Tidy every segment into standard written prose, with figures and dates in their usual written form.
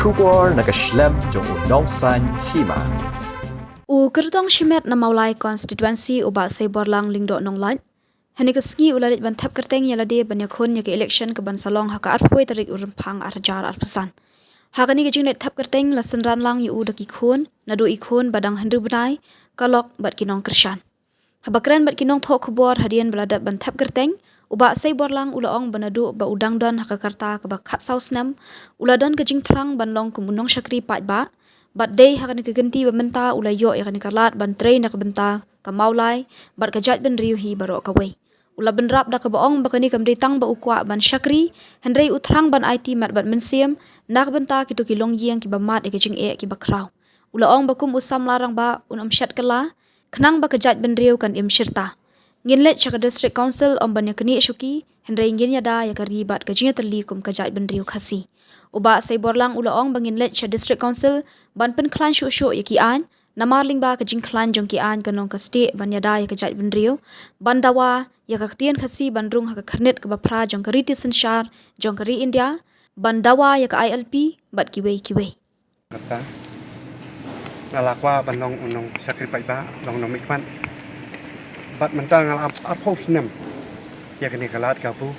Shubor nakaslem jong unongsan hima. Kertong Shimet na Maulay constituency uba say borlang lingdo nonglan. Hanikasngi ulalit bantap kerteng yalade banyakon yake election ke bansalong haka arpoi tarik urempang arjar arpesan. Hakani ke jingnet tap kerteng lasen ranlang yu udak ikon nado ikon badang hendu benai kalok bat kinong kershan. Habakran bat kinong thok kubor hadian beladat bantap kerteng uba say borlang ulaong banadu ba udang don haka karta ke bakat sausnam uladon ke jing terang banlong kumunong syakri pat ba. Bat day hakani kegenti bementa ulai yo yakani kalat ban train nak benta ka maulai bat kajat ben riu hi barok kawai. Ula ben rap da ka baong bakani kamdei tang ba ukwa ban syakri hendrei utrang ban IT mat bat mensiam nak benta kitu kilong yang ki bamat e kejing e ki bakrau. Ula ong bakum usam larang ba unam syat kala kenang ba kajat ben riu kan im syirta. Nginlet chaka district council om ban yakani syuki hendrei ngin yada yakari bat kajing terli kum kajat ben riu khasi. Uba say borlang ulaong bangin let sa district council ban pen klan syu yaki an namarling ba kajing klan jong ki an kanong ka state ban yada ya kajat ben rio ban dawa ya kaktian khasi ban rung ha karnet ka bapra jong kari tisenshar jong kari India ban dawa ya ka ILP bat kiwei kata ngalakwa ban long unong sakri pai ba long no mikman bat mentang ngal ap hosnem ya kini kalat ka pu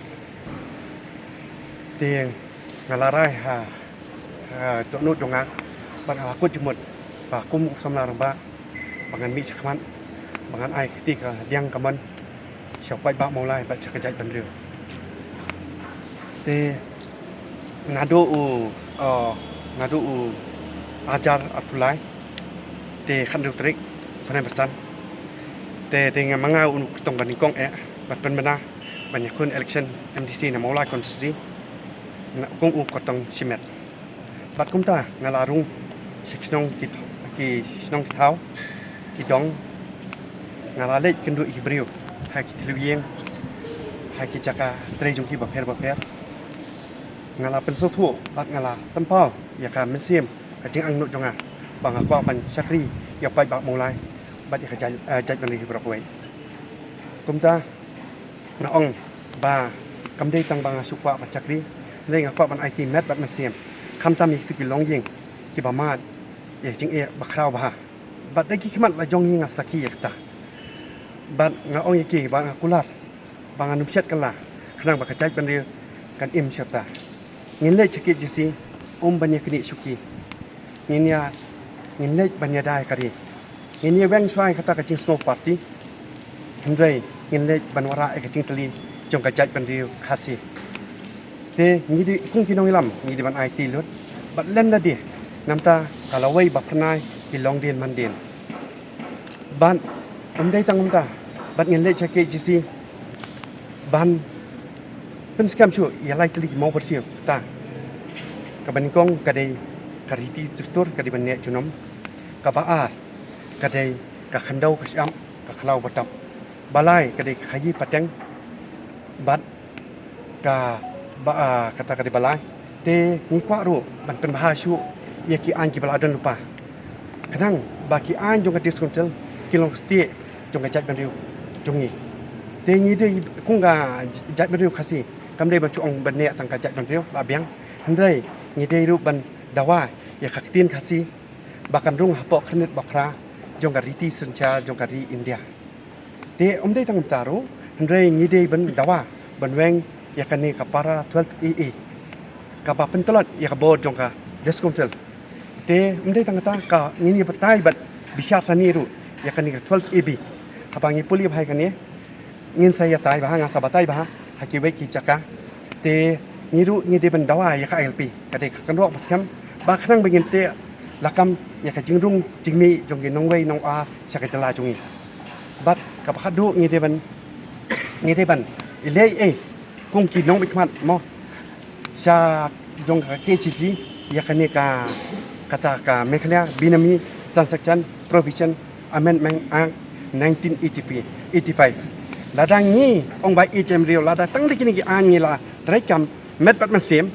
tieng ngalarai ha to nu donga ban akut jemut ba kum samlar ba bangan mi sakman bangan ai ti ka diang kaman siapai ba maulai ba cakajai ban riu te ngadu ajar atulai te khandu trik panai bersan te dengan manga unu tong kan kong bat penbena banyak kun election MDC na maulai constituency na kung ukotong simet bat kumta ngalarung siknong ki snong thau ki dong ngalale kendu ibriu ha ki tiluyeng ha ki chaka tre jung ki baper ngala penso thu bat ngala tampau ya ka mensim ka jing ang no jonga bang akwa ban sakri ya pai ba mulai bat ya ka jai ban ri brok wei kumta na ong ba kamdei tang bang sukwa ban sakri đây là các bạn IT met bạn xem khăm tam tu ki long yeng ki ba mat ye jing e ba khrau ba bat dai ki khmat ba jong hinga saki yakta bat nga ong ye ki ba kulat ba nganum set kala khnang ba kachai ban ri kan im syata ngin le chekit jisi banya kini suki ngin le banya dai kari ngin ye weng swai kata ka jing snow party hendrei ngin le banwara e ka jing tali jong kachai ban ri khasi te ngidi kung kinong ilam ngidi ban IT lot bat len na di namta kalawai ba pranai ki long den man den ban dai tang umta bat ngin le chake jisi ban pen skam chu ya lai tli mau bersih ta ka ban kong ka dei kariti tustur ka di ban ne chunom ka ba a ka dei ka khandau ka syam ka khlau batam balai ka dei khayi pateng bat ka ba kata kata balai te ni kwa ru ban pen bahasyu ya ki an ki baladan lupa kadang baki an jong ka diskontel kilong stie jong ka jat ban riu jong ni te ni de kung ga jat ban riu khasi kam de ban chu ong ban ne tang ka jat ban riu ba biang handai ni de ru ban dawa ya ka tin khasi bakan rung hapok khnet bakra jong ka riti sencha jong ka ri India te om de tang taru handai ni de ban dawa ban weng ya kani kapara 12 EE kapa pentolat ya ka bod jongka deskontel te mdai tangata ka ngini batai bat bisar saniru ya kani ka 12 EB habangi puli bhai kani ngin saya tai bah nga sabatai bah haki wei ki chaka te niru ni de ban dawa ya ka LP kade kan ro paskam ba khnang bengin te lakam ya ka jingrung jingmi jongki nongwei nong a saka jala jungi bat ka phadu ni de ban ilei kung ki nong bikmat mo sa jong ka KCC ya kani ka kata ka mekhala binami transaction provision amendment act 1985 ladang ni ong bai HM rio lada tang li kini ki an ni la trai kam met bat man sem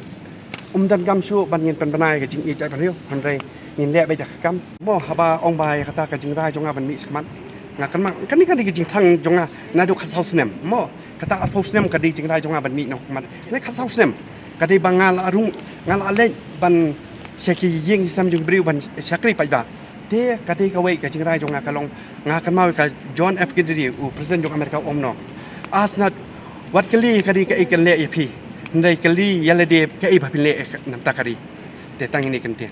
dan kam shu ban ngin pan banai ka jing i chai pan rio han rei ngin le bai da kam mo haba ong bai kata ka jing rai jonga ban mi skman ngakan ma kan ni kan di jing thang jonga na do khat saus nem mo kata apos nem kadi jing rai jonga ban mi no man ne khat saus nem kadi bangal arung ngal ale ban Syaki ying sam jung beri ban syakri pada. Te kati kawai ka jingrai jong akalong ngakan mau ka John F Kennedy u president jong Amerika omno. Asnat wat kali kadi ka ikan le yapi. Ndai kali yala de ka iba pile nam takari. Te tang ini kan te.